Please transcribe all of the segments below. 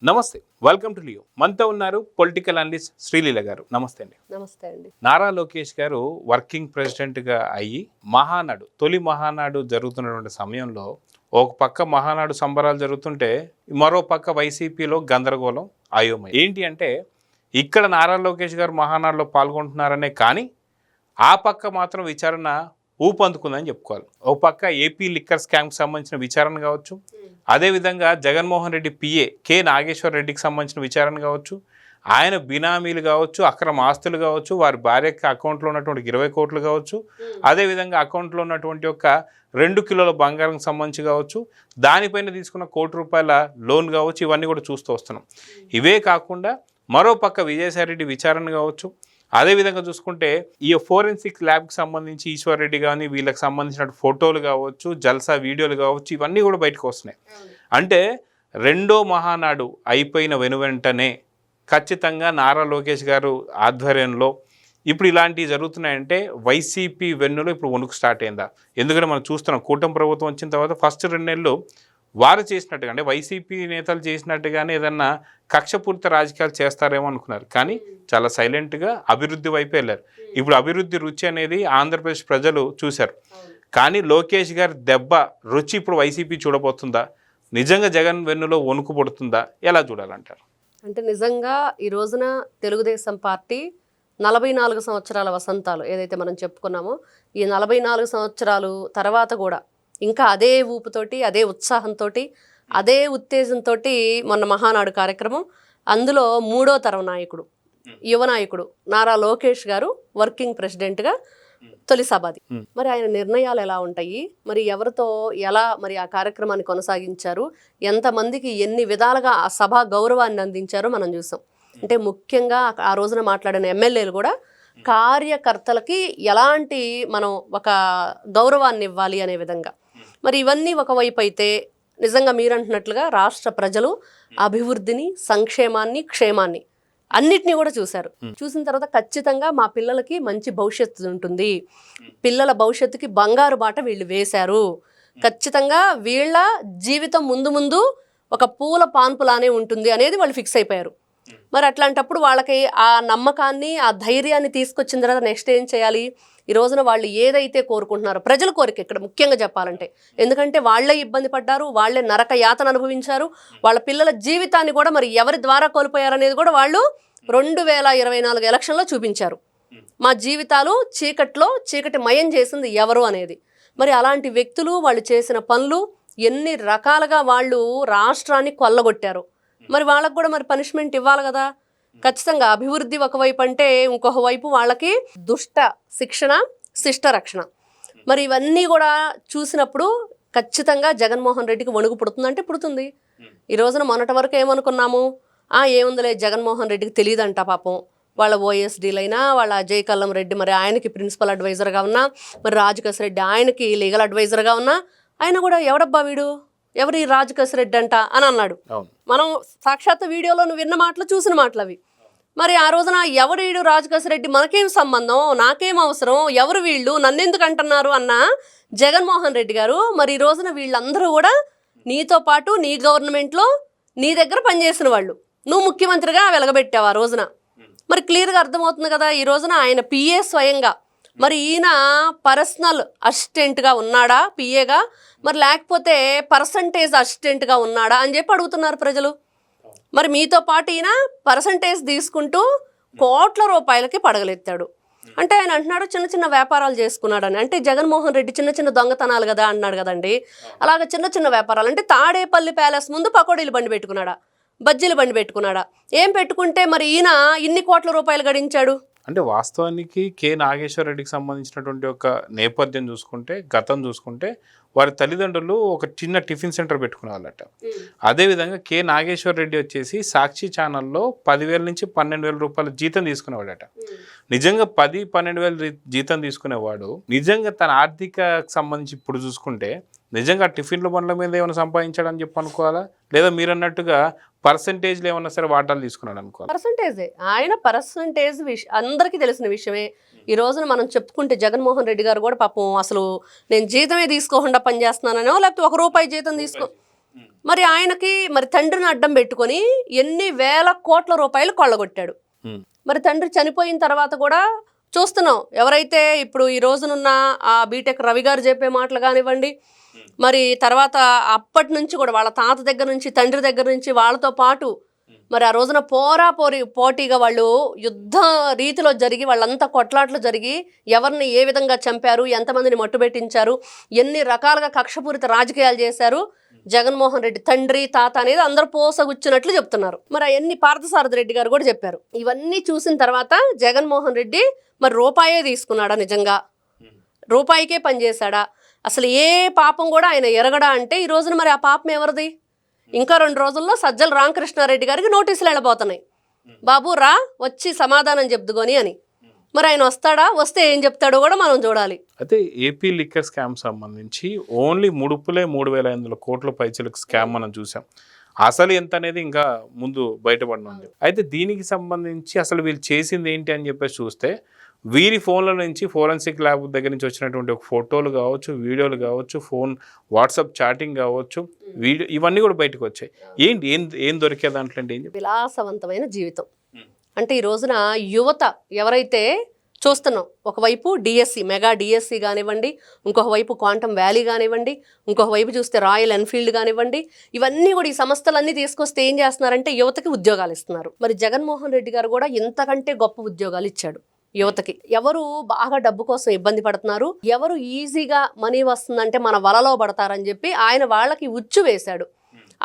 నమస్తే, welcome to Leo. మనతో ఉన్నారు పొలిటికల్ అనలిస్ట్ శ్రీలీల గారు. నమస్తే అండి. నమస్తే అండి. నారా లోకేష్ గారు వర్కింగ్ ప్రెసిడెంట్గా అయ్యి తొలి మహానాడు జరుగుతున్నటువంటి సమయంలో ఒక పక్క మహానాడు సంబరాలు జరుగుతుంటే మరో పక్క వైసీపీలో గందరగోళం అయోమయం. ఏంటి అంటే ఇక్కడ నారా లోకేష్ గారు మహానాడులో పాల్గొంటున్నారనే కానీ ఆ పక్క మాత్రం విచారణ ఊపందుకుందని చెప్పుకోవాలి. ఒక పక్క ఏపీ లిక్కర్ స్కామ్కి సంబంధించిన విచారణ కావచ్చు, అదేవిధంగా జగన్మోహన్ రెడ్డి పిఏ కె నాగేశ్వర్ రెడ్డికి సంబంధించిన విచారణ కావచ్చు, ఆయన బినామీలు కావచ్చు, అక్రమ ఆస్తులు కావచ్చు, వారి భార్యకి అకౌంట్లో ఉన్నటువంటి 20 కోట్లు కావచ్చు, అదేవిధంగా అకౌంట్లో ఉన్నటువంటి ఒక 2 కిలోల బంగారం సంబంధించి కావచ్చు, దానిపైన తీసుకున్న ₹1 లోన్ కావచ్చు, ఇవన్నీ కూడా చూస్తూ వస్తున్నాం. ఇవే కాకుండా మరో పక్క విజయసాయిరెడ్డి విచారణ కావచ్చు, అదేవిధంగా చూసుకుంటే ఈ ఫోరెన్సిక్ ల్యాబ్కి సంబంధించి ఈశ్వర్ రెడ్డి కానీ వీళ్ళకి సంబంధించిన ఫోటోలు కావచ్చు, జల్సా వీడియోలు కావచ్చు, ఇవన్నీ కూడా బయటకు వస్తున్నాయి. అంటే రెండో మహానాడు అయిపోయిన వెనువెంటనే ఖచ్చితంగా నారా లోకేష్ గారు ఆధ్వర్యంలో ఇప్పుడు ఇలాంటివి జరుగుతున్నాయంటే వైసీపీ వెన్నులో ఇప్పుడు వణుకు స్టార్ట్ అయిందా? ఎందుకంటే మనం చూస్తున్నాం, కూటమి ప్రభుత్వం వచ్చిన తర్వాత ఫస్ట్ 2 నెలలు వారు చేసినట్టుగా, అంటే వైసీపీ నేతలు చేసినట్టుగానే ఏదన్నా కక్షపూరిత రాజకీయాలు చేస్తారేమో అనుకున్నారు. కానీ చాలా సైలెంట్గా అభివృద్ధి వైపు వెళ్ళారు. ఇప్పుడు అభివృద్ధి రుచి అనేది ఆంధ్రప్రదేశ్ ప్రజలు చూశారు. కానీ లోకేష్ గారి దెబ్బ రుచి ఇప్పుడు వైసీపీ చూడబోతుందా? నిజంగా జగన్ వెన్నులో వణుకు పడుతుందా? ఎలా చూడాలంటారు? అంటే నిజంగా ఈ రోజున తెలుగుదేశం పార్టీ 44 సంవత్సరాల వసంతాలు ఏదైతే మనం చెప్పుకున్నామో, ఈ 44 సంవత్సరాలు తర్వాత కూడా ఇంకా అదే ఊపుతోటి, అదే ఉత్సాహంతో, అదే ఉత్తేజంతో మొన్న మహానాడు కార్యక్రమం, అందులో 3వ తరం నాయకుడు, యువ నాయకుడు నారా లోకేష్ గారు వర్కింగ్ ప్రెసిడెంట్గా తొలి సభది. మరి ఆయన నిర్ణయాలు ఎలా ఉంటాయి, మరి ఎవరితో ఎలా మరి ఆ కార్యక్రమాన్ని కొనసాగించారు, ఎంతమందికి ఎన్ని విధాలుగా ఆ సభ గౌరవాన్ని అందించారో మనం చూసాం. అంటే ముఖ్యంగా ఆ రోజున మాట్లాడిన ఎమ్మెల్యేలు కూడా కార్యకర్తలకి ఎలాంటి మనం ఒక గౌరవాన్ని ఇవ్వాలి అనే విధంగా. మరి ఇవన్నీ ఒకవైపు అయితే నిజంగా మీరంటున్నట్లుగా రాష్ట్ర ప్రజలు అభివృద్ధిని, సంక్షేమాన్ని, క్షేమాన్ని అన్నిటినీ కూడా చూశారు. చూసిన తర్వాత ఖచ్చితంగా మా పిల్లలకి మంచి భవిష్యత్తు ఉంటుంది, పిల్లల భవిష్యత్తుకి బంగారు బాట వీళ్ళు వేశారు, ఖచ్చితంగా వీళ్ళ జీవితం ముందు ముందు ఒక పూల పాన్పులానే ఉంటుంది అనేది వాళ్ళు ఫిక్స్ అయిపోయారు. మరి అట్లాంటప్పుడు వాళ్ళకి ఆ నమ్మకాన్ని, ఆ ధైర్యాన్ని తీసుకొచ్చిన తర్వాత నెక్స్ట్ ఏం చేయాలి? ఈ రోజున వాళ్ళు ఏదైతే కోరుకుంటున్నారో, ప్రజల కోరిక ఇక్కడ ముఖ్యంగా చెప్పాలంటే, ఎందుకంటే వాళ్ళే ఇబ్బంది పడ్డారు, వాళ్ళే నరక యాతన అనుభవించారు, వాళ్ళ పిల్లల జీవితాన్ని కూడా మరి ఎవరి ద్వారా కోల్పోయారనేది కూడా వాళ్ళు 2024 ఎలక్షన్లో చూపించారు. మా జీవితాలు చీకటి మయం చేసింది ఎవరు అనేది. మరి అలాంటి వ్యక్తులు వాళ్ళు చేసిన పనులు ఎన్ని రకాలుగా వాళ్ళు రాష్ట్రాన్ని కొల్లగొట్టారు. మరి వాళ్ళకు కూడా మరి పనిష్మెంట్ ఇవ్వాలి కదా. ఖచ్చితంగా అభివృద్ధి ఒకవైపు అంటే, ఇంకొక వైపు వాళ్ళకి దుష్ట శిక్షణ, శిష్ట రక్షణ. మరి ఇవన్నీ కూడా చూసినప్పుడు ఖచ్చితంగా జగన్మోహన్ రెడ్డికి వణుకు పుడుతుందంటే పుడుతుంది. ఈ రోజున మొన్నటి వరకు ఏమనుకున్నాము, ఏముందిలే జగన్మోహన్ రెడ్డికి తెలియదంట పాపం, వాళ్ళ ఓఎస్డీలైనా వాళ్ళ అజయ్ కల్లం రెడ్డి మరి ఆయనకి ప్రిన్సిపల్ అడ్వైజర్గా ఉన్నా, మరి రాజకేశ్ రెడ్డి ఆయనకి లీగల్ అడ్వైజర్గా ఉన్నా, ఆయన కూడా ఎవడబ్బా వీడు, ఎవరి రాజకేశ్ రెడ్డి అంట అని అన్నాడు. మనం సాక్షాత్ వీడియోలో విన్న మాటలు, చూసిన మాటలు అవి. మరి ఆ రోజున ఎవరీడు రాజకేశ్ రెడ్డి, మనకేం సంబంధం, నాకేం అవసరం, ఎవరు వీళ్ళు, నన్నెందుకు అంటున్నారు అన్న జగన్మోహన్ రెడ్డి గారు, మరి ఈ రోజున వీళ్ళందరూ కూడా నీతో పాటు నీ గవర్నమెంట్లో నీ దగ్గర పనిచేసిన వాళ్ళు, నువ్వు ముఖ్యమంత్రిగా వెలగబెట్టావు ఆ రోజున. మరి క్లియర్గా అర్థమవుతుంది కదా. ఈ రోజున ఆయన పిఏ స్వయంగా, మరి ఈయన పర్సనల్ అసిస్టెంట్గా ఉన్నాడా పిఏగా, మరి లేకపోతే పర్సంటేజ్ అసిస్టెంట్గా ఉన్నాడా అని చెప్పి అడుగుతున్నారు ప్రజలు. మరి మీతో పాటు ఈయన పర్సంటేజ్ తీసుకుంటూ కోట్ల రూపాయలకి పడగలెత్తాడు. అంటే ఆయన అంటున్నాడు చిన్న చిన్న వ్యాపారాలు చేసుకున్నాడని. అంటే జగన్మోహన్ రెడ్డి చిన్న చిన్న దొంగతనాలు కదా అన్నాడు కదండి. అలాగే చిన్న చిన్న వ్యాపారాలు అంటే తాడేపల్లి ప్యాలెస్ ముందు పకోడీలు బండి పెట్టుకున్నాడా, బజ్జీలు బండి పెట్టుకున్నాడా, ఏం పెట్టుకుంటే మరి ఈయన ఇన్ని కోట్ల రూపాయలు గడించాడు? అంటే వాస్తవానికి కె నాగేశ్వర రెడ్డికి సంబంధించినటువంటి ఒక నేపథ్యం చూసుకుంటే, గతం చూసుకుంటే, వారి తల్లిదండ్రులు ఒక చిన్న టిఫిన్ సెంటర్ పెట్టుకునేవాళ్ళట. అదేవిధంగా కె నాగేశ్వర రెడ్డి వచ్చేసి సాక్షి ఛానల్లో 10,000 నుంచి 12,000 రూపాయల జీతం తీసుకునేవాడట. నిజంగా 10-12,000 జీతం తీసుకునేవాడు నిజంగా తన ఆర్థిక సంబంధించి ఇప్పుడు చూసుకుంటే నిజంగా టిఫిన్ల బండ్ల మీద ఏమైనా సంపాదించాడని చెప్పి అనుకోవాలా, లేదా మీరు అన్నట్టుగా పర్సంటేజ్లు ఏమన్నా సరే వాటాలు తీసుకున్నాడు అనుకోవాలి? పర్సంటేజే, ఆయన పర్సంటేజ్ అందరికీ తెలిసిన విషయమే. ఈ రోజున మనం చెప్పుకుంటే జగన్మోహన్ రెడ్డి గారు కూడా పాపం అసలు నేను జీతమే తీసుకోకుండా పనిచేస్తున్నానో, లేకపోతే ₹1 జీతం మరి ఆయనకి మరి తండ్రిని అడ్డం పెట్టుకొని ఎన్ని వేల కోట్ల రూపాయలు కొల్లగొట్టాడు. మరి తండ్రి చనిపోయిన తర్వాత కూడా చూస్తున్నాం, ఎవరైతే ఇప్పుడు ఈ రోజునున్న ఆ బీటెక్ రవి గారు చెప్పే మాటలు కానివ్వండి, మరి తర్వాత అప్పటి నుంచి కూడా వాళ్ళ తాత దగ్గర నుంచి తండ్రి దగ్గర నుంచి వాళ్ళతో పాటు మరి ఆ రోజున పోటీగా వాళ్ళు యుద్ధ రీతిలో జరిగి వాళ్ళంతా కొట్లాట్లు జరిగి ఎవరిని ఏ విధంగా చంపారు, ఎంతమందిని మట్టుబెట్టించారు, ఎన్ని రకాలుగా కక్షపూరిత రాజకీయాలు చేశారు జగన్మోహన్ రెడ్డి తండ్రి తాత అనేది అందరూ పోసగుచ్చినట్లు చెప్తున్నారు. మరి అవన్నీ పార్థసారథి రెడ్డి గారు కూడా చెప్పారు. ఇవన్నీ చూసిన తర్వాత జగన్మోహన్ రెడ్డి మరి రూపాయే తీసుకున్నాడా, నిజంగా రూపాయికే పనిచేశాడా, అసలు ఏ పాపం కూడా ఆయన ఎరగడా అంటే ఈ రోజున మరి ఆ పాపం ఎవరిది? ఇంకా 2 రోజుల్లో సజ్జల రామకృష్ణారెడ్డి గారికి నోటీసులు వెళ్ళబోతున్నాయి, బాబు రా వచ్చి సమాధానం చెప్దుకొని అని. మరి ఆయన వస్తాడా, వస్తే ఏం చెప్తాడో కూడా మనం చూడాలి. అయితే ఏపీ లిక్కర్ స్కామ్ సంబంధించి ఓన్లీ ముడుపులే 3,500 కోట్ల పైచలకు స్కామ్ మనం చూసాం. అసలు ఎంత అనేది ఇంకా ముందు బయటపడనుంది. అయితే దీనికి సంబంధించి అసలు వీళ్ళు చేసింది ఏంటి అని చెప్పేసి చూస్తే వీరి ఫోన్ల నుంచి ఫోరెన్సిక్ ల్యాబ్ దగ్గర నుంచి వచ్చినటువంటి ఒక ఫోటోలు కావచ్చు, వీడియోలు కావచ్చు, వాట్సాప్ చాటింగ్ కావచ్చు, ఇవన్నీ కూడా బయటకు వచ్చాయి. ఏం దొరికే దాంట్లో అంటే విలాసవంతమైన జీవితం అంటే ఈ రోజున యువత ఎవరైతే చూస్తున్నాం, ఒకవైపు డిఎస్సి మెగా డిఎస్సి కానివ్వండి, ఇంకొక వైపు క్వాంటమ్ వ్యాలీ కానివ్వండి, ఇంకొక వైపు చూస్తే రాయల్ ఎన్ఫీల్డ్ కానివ్వండి, ఇవన్నీ కూడా ఈ సంస్థలన్నీ తీసుకొస్తే ఏం చేస్తున్నారంటే యువతకి ఉద్యోగాలు ఇస్తున్నారు. మరి జగన్మోహన్ రెడ్డి గారు కూడా ఇంతకంటే గొప్ప ఉద్యోగాలు ఇచ్చాడు యువతకి. ఎవరు బాగా డబ్బు కోసం ఇబ్బంది పడుతున్నారు, ఎవరు ఈజీగా మనీ వస్తుందంటే మన వలలో పడతారని చెప్పి ఆయన వాళ్ళకి ఉచ్చు వేశాడు.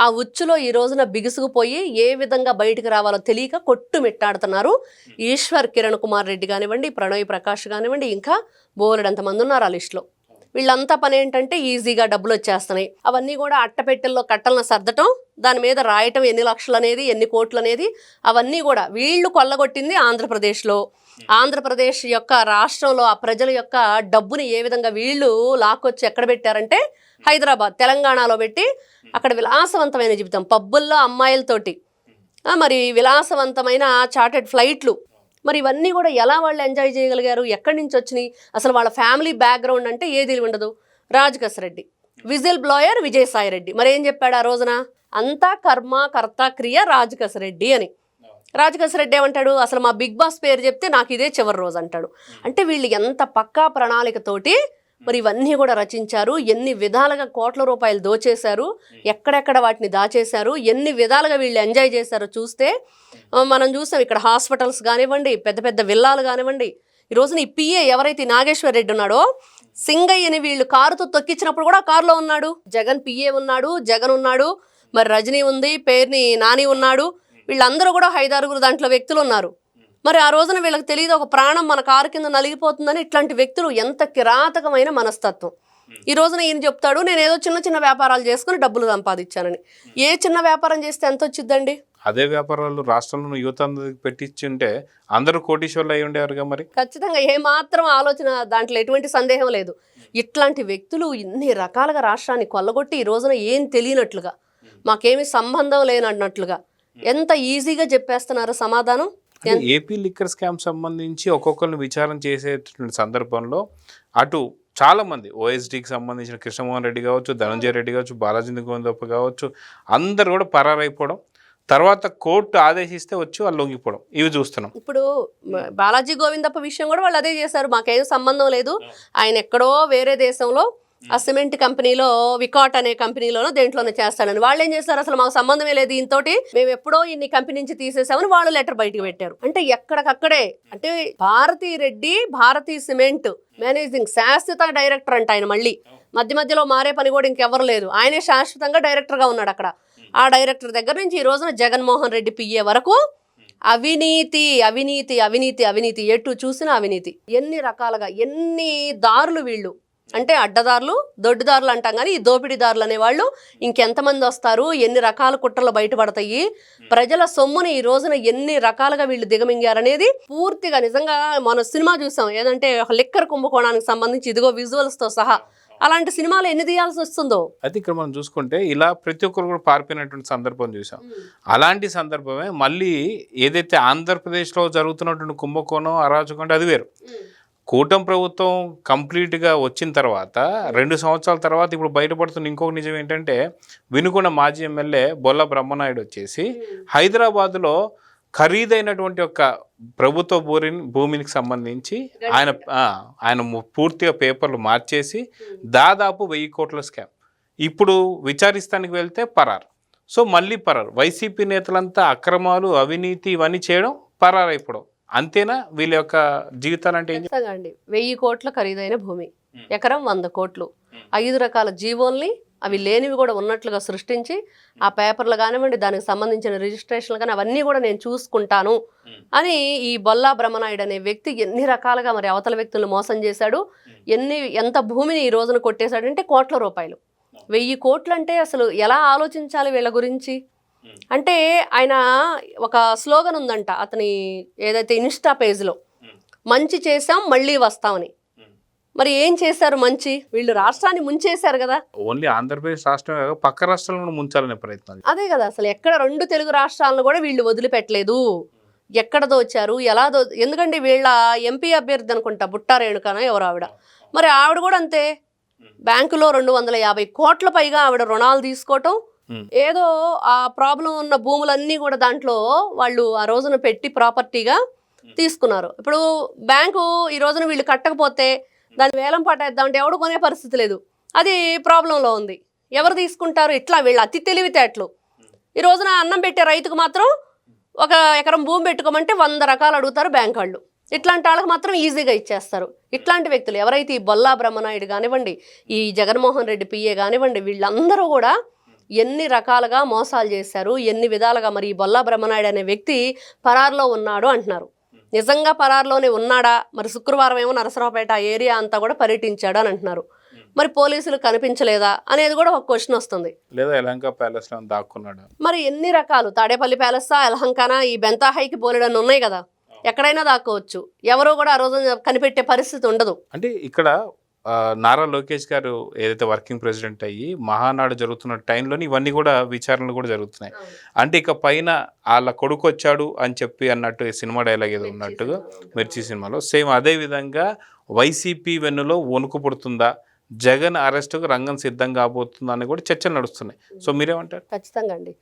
ఆ ఉచ్చులో ఈ రోజున బిగుసుకుపోయి ఏ విధంగా బయటకు రావాలో తెలియక కొట్టుమిట్టాడుతున్నారు ఈశ్వర్ కిరణ్ కుమార్ రెడ్డి కానివ్వండి, ప్రణయ్ ప్రకాష్ కానివ్వండి, ఇంకా బోలెడంతమంది ఉన్నారు ఆ లిస్టులో. వీళ్ళంతా పని ఏంటంటే ఈజీగా డబ్బులు వచ్చేస్తున్నాయి, అవన్నీ కూడా అట్టపెట్టెల్లో కట్టలను సర్దటం, దాని మీద రాయటం ఎన్ని లక్షలు అనేది ఎన్ని కోట్లు అనేది, అవన్నీ కూడా వీళ్ళు కొల్లగొట్టింది ఆంధ్రప్రదేశ్లో. ఆంధ్రప్రదేశ్ యొక్క రాష్ట్రంలో ఆ ప్రజల యొక్క డబ్బుని ఏ విధంగా వీళ్ళు లాక్కొచ్చి ఎక్కడ పెట్టారంటే హైదరాబాద్, తెలంగాణలో పెట్టి అక్కడ విలాసవంతమైన జీవితం, పబ్బుల్లో అమ్మాయిలతోటి, మరి విలాసవంతమైన చార్టెడ్ ఫ్లైట్లు, మరి ఇవన్నీ కూడా ఎలా వాళ్ళు ఎంజాయ్ చేయగలిగారు, ఎక్కడి నుంచి వచ్చినాయి, అసలు వాళ్ళ ఫ్యామిలీ బ్యాక్గ్రౌండ్ అంటే ఏది ఉండదు. రాజకేశ్ రెడ్డి విజిల్ బ్లోయర్ విజయసాయి రెడ్డి మరి ఏం చెప్పాడు ఆ రోజున, అంతా కర్మ కర్త క్రియ రాజకేశ్ రెడ్డి అని. రాజకేశ్ రెడ్డి ఏమంటాడు, అసలు మా బిగ్ బాస్ పేరు చెప్తే నాకు ఇదే చివరి రోజు అంటాడు. అంటే వీళ్ళు ఎంత పక్కా ప్రణాళికతోటి మరి ఇవన్నీ కూడా రచించారు, ఎన్ని విధాలుగా కోట్ల రూపాయలు దోచేశారు, ఎక్కడెక్కడ వాటిని దాచేశారు, ఎన్ని విధాలుగా వీళ్ళు ఎంజాయ్ చేశారో చూస్తే మనం చూసాం. ఇక్కడ హాస్పిటల్స్ కానివ్వండి, పెద్ద పెద్ద విల్లాలు కానివ్వండి, ఈ రోజున ఈ పిఏ ఎవరైతే నాగేశ్వర్ రెడ్డి ఉన్నాడో, సింగయ్యని వీళ్ళు కారుతో తొక్కించినప్పుడు కూడా కారులో ఉన్నాడు. జగన్ పిఏ ఉన్నాడు, జగన్ ఉన్నాడు, మరి రజనీ ఉంది, పేరుని నాని ఉన్నాడు, వీళ్ళందరూ కూడా 5-6 దాంట్లో వ్యక్తులు ఉన్నారు. మరి ఆ రోజున వీళ్ళకి తెలియదు ఒక ప్రాణం మన కారు కింద నలిగిపోతుందని. ఇట్లాంటి వ్యక్తులు ఎంత కిరాతకమైన మనస్తత్వం. ఈ రోజున ఈయన చెప్తాడు, నేను ఏదో చిన్న చిన్న వ్యాపారాలు చేసుకుని డబ్బులు సంపాదించానని. ఏ చిన్న వ్యాపారం చేస్తే ఎంత వచ్చిందండి? అదే వ్యాపారాలు రాష్ట్రంలో యువత అందరికి పెట్టించుంటే అందరూ కోటీశ్వర్లు అయి ఉండేవారుగా. మరి ఖచ్చితంగా ఏమాత్రం ఆలోచన దాంట్లో ఎటువంటి సందేహం లేదు. ఇట్లాంటి వ్యక్తులు ఇన్ని రకాలుగా రాష్ట్రాన్ని కొల్లగొట్టి ఈ రోజున ఏం తెలియనట్లుగా, మాకేమీ సంబంధం లేనన్నట్లుగా ఎంత ఈజీగా చెప్పేస్తున్నారు సమాధానం. ఏపీ లిక్కర్ స్కామ్ సంబంధించి ఒక్కొక్కరిని విచారణ చేసేటువంటి సందర్భంలో అటు చాలా మంది ఓఎస్డీకి సంబంధించిన కృష్ణమోహన్ రెడ్డి కావచ్చు, ధనంజయ రెడ్డి కావచ్చు, బాలాజీ గోవిందప్ప కావచ్చు, అందరు కూడా పరారైపోవడం, తర్వాత కోర్టు ఆదేశిస్తే వచ్చి వాళ్ళు లొంగిపోవడం, ఇవి చూస్తున్నాం. ఇప్పుడు బాలాజీ గోవిందప్ప విషయం కూడా వాళ్ళు అదే చేశారు, మాకేం సంబంధం లేదు, ఆయన ఎక్కడో వేరే దేశంలో ఆ సిమెంట్ కంపెనీలో వికాట్ అనే కంపెనీలోనో దేంట్లోనే చేస్తాడని. వాళ్ళు ఏం చేస్తారు, అసలు మాకు సంబంధమే లేదు దీంతోటి, మేము ఎప్పుడో ఇన్ని కంపెనీ నుంచి తీసేసామని వాళ్ళు లెటర్ బయటకు పెట్టారు. అంటే ఎక్కడికక్కడే, అంటే భారతీ సిమెంట్ మేనేజింగ్ శాశ్వత డైరెక్టర్ అంట ఆయన. మళ్ళీ మధ్యలో మారే పని కూడా ఇంకెవరు లేదు, ఆయనే శాశ్వతంగా డైరెక్టర్గా ఉన్నాడు అక్కడ. ఆ డైరెక్టర్ దగ్గర నుంచి ఈ రోజున జగన్మోహన్ రెడ్డి పిఏ వరకు అవినీతి అవినీతి అవినీతి అవినీతి, ఎటు చూసినా అవినీతి. ఎన్ని రకాలుగా ఎన్ని దారులు వీళ్ళు, అంటే అడ్డదారులు దొడ్డుదారులు అంటాం కానీ ఈ దోపిడీదారులు అనేవాళ్ళు ఇంకెంతమంది వస్తారు, ఎన్ని రకాల కుట్రలు బయటపడతాయి, ప్రజల సొమ్ముని ఈ రోజున ఎన్ని రకాలుగా వీళ్ళు దిగమింగారనేది పూర్తిగా నిజంగా మన సినిమా చూసాం. ఏదంటే ఒక లిక్కర్ కుంభకోణానికి సంబంధించి ఇదిగో విజువల్స్తో సహా అలాంటి సినిమాలు ఎన్ని తీయాల్సి వస్తుందో. అయితే ఇక్కడ మనం చూసుకుంటే ఇలా ప్రతి ఒక్కరు కూడా పారిపోయినటువంటి సందర్భం చూసాం. అలాంటి సందర్భమే మళ్ళీ ఏదైతే ఆంధ్రప్రదేశ్లో జరుగుతున్నటువంటి కుంభకోణం అరాచకం అంటే అది వేరు. కూటమి ప్రభుత్వం కంప్లీట్గా వచ్చిన తర్వాత 2 సంవత్సరాల తర్వాత ఇప్పుడు బయటపడుతున్న ఇంకొక నిజం ఏంటంటే వినుకొండ మాజీ ఎమ్మెల్యే బొల్ల బ్రహ్మనాయుడు వచ్చేసి హైదరాబాదులో ఖరీదైనటువంటి ఒక ప్రభుత్వ భూమికి సంబంధించి ఆయన పూర్తిగా పేపర్లు మార్చేసి దాదాపు 1000 కోట్ల స్కామ్. ఇప్పుడు విచారిస్తానికి వెళ్తే పరారు. సో మళ్ళీ పరారు. వైసీపీ నేతలంతా అక్రమాలు, అవినీతి ఇవన్నీ చేయడం, పరారు అయిపోవడం. అంతేనా వీళ్ళ యొక్క జీవితాలు అంటే? అండి 1000 కోట్ల ఖరీదైన భూమి, ఎకరం 100 కోట్లు, 5 రకాల జీవోల్ని అవి లేనివి కూడా ఉన్నట్లుగా సృష్టించి ఆ పేపర్లు కానివ్వండి, దానికి సంబంధించిన రిజిస్ట్రేషన్లు కానీ అవన్నీ కూడా నేను చూసుకుంటాను అని ఈ బొల్లా బ్రహ్మనాయుడు అనే వ్యక్తి ఎన్ని రకాలుగా మరి అవతల వ్యక్తులను మోసం చేశాడు, ఎంత భూమిని ఈ రోజున కొట్టేశాడంటే కోట్ల రూపాయలు. 1000 కోట్లు అంటే అసలు ఎలా ఆలోచించాలి వీళ్ళ గురించి? అంటే ఆయన ఒక స్లోగన్ ఉందంట అతని ఏదైతే ఇన్స్టా పేజ్లో, మంచి చేసాం మళ్ళీ వస్తామని. మరి ఏం చేశారు మంచి? వీళ్ళు రాష్ట్రాన్ని ముంచేశారు కదా. ఓన్లీ ఆంధ్రప్రదేశ్ రాష్ట్రం పక్క రాష్ట్రాలను ముంచాలనే ప్రయత్నం. అదే కదా, అసలు ఎక్కడ 2 తెలుగు రాష్ట్రాలను కూడా వీళ్ళు వదిలిపెట్టలేదు. ఎక్కడ దోచారు, ఎలా ఎందుకంటే వీళ్ళ ఎంపీ అభ్యర్థి అనుకుంటా బుట్టా రేణుకనో ఎవరు ఆవిడ, మరి ఆవిడ కూడా అంతే, బ్యాంకులో 250 కోట్ల పైగా ఆవిడ రుణాలు తీసుకోవటం, ఏదో ఆ ప్రాబ్లం ఉన్న భూములన్నీ కూడా దాంట్లో వాళ్ళు ఆ రోజున పెట్టి ప్రాపర్టీగా తీసుకున్నారు. ఇప్పుడు బ్యాంకు ఈ రోజున వీళ్ళు కట్టకపోతే దాన్ని వేలం పాటేద్దామంటే ఎవడు కొనే పరిస్థితి లేదు, అది ప్రాబ్లంలో ఉంది. ఎవరు తీసుకుంటారు? ఇట్లా వీళ్ళు అతి తెలివితేటలు. ఈ రోజున అన్నం పెట్టే రైతుకు మాత్రం 1 ఎకరం భూమి పెట్టుకోమంటే 100 రకాలు అడుగుతారు బ్యాంక్ వాళ్ళు. ఇట్లాంటి వాళ్ళకి మాత్రం ఈజీగా ఇచ్చేస్తారు. ఇట్లాంటి వ్యక్తులు ఎవరైతే ఈ బొల్లా బ్రహ్మనాయుడు కానివ్వండి, ఈ జగన్మోహన్ రెడ్డి పిఏ కానివ్వండి, వీళ్ళందరూ కూడా ఎన్ని రకాలుగా మోసాలు చేశారు, ఎన్ని విధాలుగా. మరి ఈ బొల్లా బ్రహ్మనాయుడు అనే వ్యక్తి పరారులో ఉన్నాడు అంటున్నారు. నిజంగా పరారులోనే ఉన్నాడా? మరి శుక్రవారం ఏమో నరసరావుపేట ఏరియా అంతా కూడా పర్యటించాడు అని అంటున్నారు. మరి పోలీసులు కనిపించలేదా అనేది కూడా ఒక క్వశ్చన్ వస్తుంది. లేదా యలహంక ప్యాలెస్ లో దాక్కున్నాడు. మరి ఎన్ని రకాలు, తాడేపల్లి ప్యాలెసా, యలహంకానా, ఈ బెంతాహైకి బోలెడన్ని ఉన్నాయి కదా, ఎక్కడైనా దాక్కోవచ్చు. ఎవరో కూడా ఆ రోజు కనిపెట్టే పరిస్థితి ఉండదు. అంటే ఇక్కడ నారా లోకేష్ గారు ఏదైతే వర్కింగ్ ప్రెసిడెంట్ అయ్యి మహానాడు జరుగుతున్న టైంలోని ఇవన్నీ కూడా విచారణలు కూడా జరుగుతున్నాయి. అంటే ఇక పైన వాళ్ళ కొడుకు వచ్చాడు అని చెప్పి అన్నట్టు సినిమా డైలాగ్ ఏదో ఉన్నట్టుగా మిర్చి సినిమాలో సేమ్ అదే విధంగా వైసీపీ వెన్నులో వణుకు పుడుతుందా, జగన్ అరెస్టుకు రంగం సిద్ధం కాబోతుందా అని కూడా చర్చలు నడుస్తున్నాయి. సో మీరేమంటారు? ఖచ్చితంగా అండి.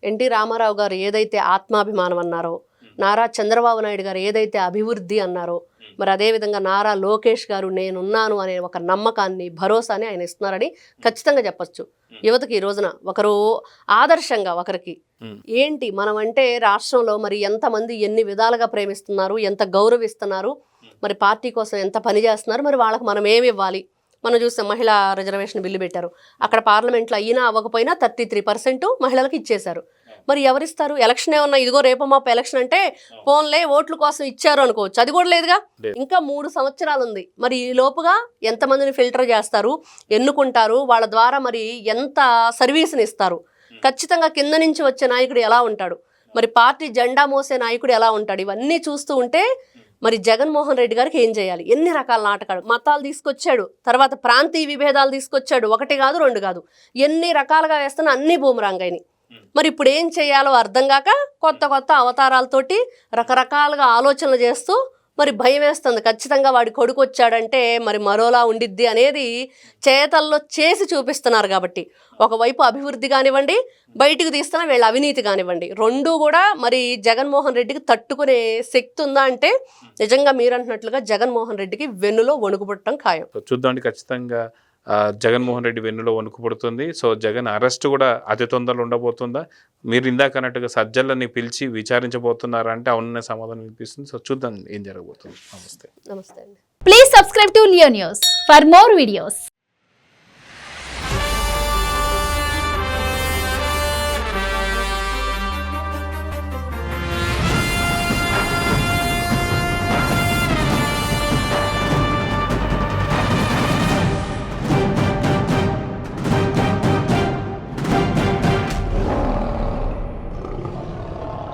ఎన్టీ రామారావు గారు ఏదైతే ఆత్మాభిమానం అన్నారో, నారా చంద్రబాబు నాయుడు గారు ఏదైతే అభివృద్ధి అన్నారో, మరి అదేవిధంగా నారా లోకేష్ గారు నేనున్నాను అనే ఒక నమ్మకాన్ని, భరోసాని ఆయన ఇస్తున్నారని ఖచ్చితంగా చెప్పచ్చు. యువతకి ఈ రోజున ఒకరు ఆదర్శంగా ఒకరికి ఏంటి మనం అంటే రాష్ట్రంలో మరి ఎంతమంది ఎన్ని విధాలుగా ప్రేమిస్తున్నారు, ఎంత గౌరవిస్తున్నారు, మరి పార్టీ కోసం ఎంత పని చేస్తున్నారు, మరి వాళ్ళకి మనం ఏమి ఇవ్వాలి. మనం చూసాం మహిళా రిజర్వేషన్ బిల్లు పెట్టారు, అక్కడ పార్లమెంట్లో అయినా అవ్వకపోయినా 33% మహిళలకు ఇచ్చేశారు. మరి ఎవరిస్తారు? ఎలక్షన్ ఏమన్నా ఇదిగో రేపు మాపు ఎలక్షన్ అంటే ఫోన్లే ఓట్ల కోసం ఇచ్చారు అనుకోవచ్చు, అది కూడా లేదుగా. ఇంకా 3 సంవత్సరాలు ఉంది. మరి ఈ లోపుగా ఎంతమందిని ఫిల్టర్ చేస్తారు, ఎన్నుకుంటారు, వాళ్ళ ద్వారా మరి ఎంత సర్వీస్ని ఇస్తారు. ఖచ్చితంగా కింద నుంచి వచ్చే నాయకుడు ఎలా ఉంటాడు, మరి పార్టీ జెండా మోసే నాయకుడు ఎలా ఉంటాడు, ఇవన్నీ చూస్తూ ఉంటే మరి జగన్మోహన్ రెడ్డి గారికి ఏం చేయాలి? ఎన్ని రకాల నాటకాలు, మతాలు తీసుకొచ్చాడు, తర్వాత ప్రాంతీయ విభేదాలు తీసుకొచ్చాడు, 1 కాదు 2 కాదు, ఎన్ని రకాలుగా వేస్తున్నా అన్ని బూమరాంగైని. మరి ఇప్పుడు ఏం చేయాలో అర్థం కాక కొత్త అవతారాలతోటి రకరకాలుగా ఆలోచనలు చేస్తూ మరి భయం వేస్తుంది. ఖచ్చితంగా వాడి కొడుకు వచ్చాడంటే మరి మరోలా ఉండిద్ది అనేది చేతల్లో చేసి చూపిస్తున్నారు. కాబట్టి ఒకవైపు అభివృద్ధి కానివ్వండి, బయటికి తీస్తున్న వీళ్ళ అవినీతి కానివ్వండి, 2 కూడా మరి జగన్మోహన్ రెడ్డికి తట్టుకునే శక్తి ఉందా అంటే నిజంగా మీరు అంటున్నట్లుగా జగన్మోహన్ రెడ్డికి వెన్నులో వణుకు పుట్టడం ఖాయం. చూద్దామండి, ఖచ్చితంగా జగన్మోహన్ రెడ్డి వెన్నులో వణుకు పుడుతుంది. సో జగన్ అరెస్ట్ కూడా అతి తొందరలో ఉండబోతుందా? మీరు ఇందాక అన్నట్టుగా సజ్జలని పిలిచి విచారించబోతున్నారా అంటే అవుననే సమాధానం వినిపిస్తుంది. సో చూద్దాం ఏం జరగబోతుంది. నమస్తే. నమస్తే అండి. Please subscribe to Leo News for more videos.